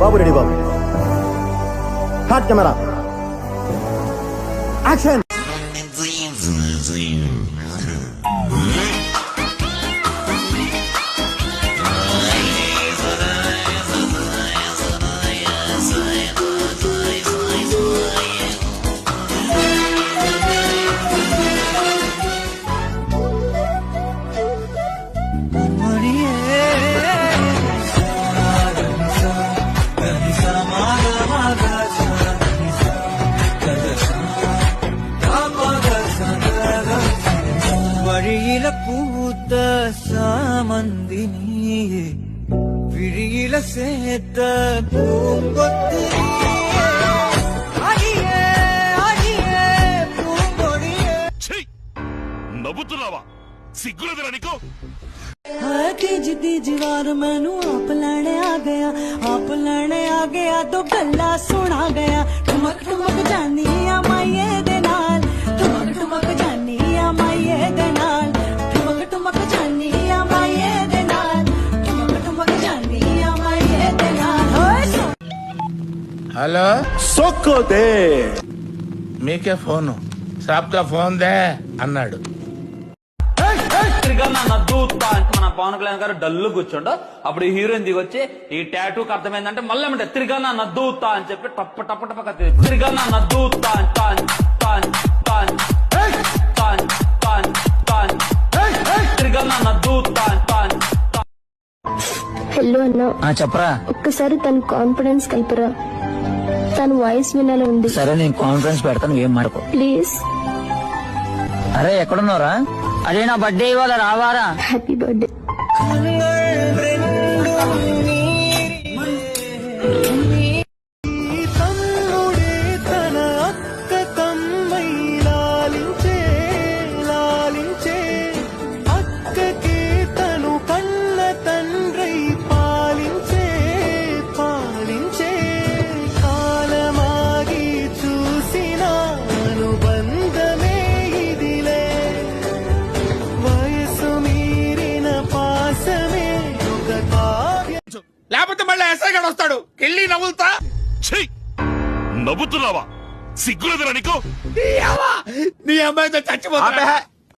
బాబు ready బాబు. Hot camera action. வழியில பூத்த சாமந்தினி விழியில சேர்த்த பூங்கொத்து నవ్వుతున్నావా? సిగ్గులేదురా నీకు? तीज तीज वार मैनू आप लैने आ गया तो गल्ला सुना गया। ठुमक ठुमक जानी आ माइये दे नाल, ठुमक ठुमक जानी आ माइये दे नाल, ठुमक ठुमक जानी आ माइये दे नाल, ठुमक ठुमक जानी आ माइये दे नाल। हेलो సొక్కు దే. మీకే ఫోను సాబ్కా ఫోన్ దే అన్నాడు. మన పవన్ కళ్యాణ్ గారు డల్లు కూర్చోండు. అప్పుడు హీరోయిన్ దిగొచ్చి ఈ టాటూకి అర్థమైందంటే మళ్ళీ ఏమంటే తిరిగా నా నద్దూతా అని చెప్పి టప్ప టప్ప టప్ప తిరిగా నా నద్దూతా తిరిగా నా నద్దూతా. హలో అన్నా, చెప్పరా. ఒక్కసారి తన కాన్ఫిడెన్స్ కలిపరా, తన వాయిస్ వినాలి ఉంది. సరే నేను కాన్ఫరెన్స్ పెడతాను, ఏం మాడకు ప్లీజ్. అరే ఎక్కడున్నారా? అరే నా బర్త్డే ఇవాళ రావారా? Happy birthday. తన అక్క తమ్మై లాలించే లాలించే, అక్కకి తను కన్న తండ్రై పాలించే పాలించే, కాలమాగి చూసిన అనుబంధమే ఇదిలే, వయసు మీరిన పాసమే ఒక కావ్య. లేకపోతే మళ్ళీ ఎస్ఐ గడు వస్తాడు, కిళ్ళి నవ్వులుతా. నవ్వుతున్నావా? సిగ్గులేదురా నీకు? నీ అమ్మాయితో చచ్చిపోతా.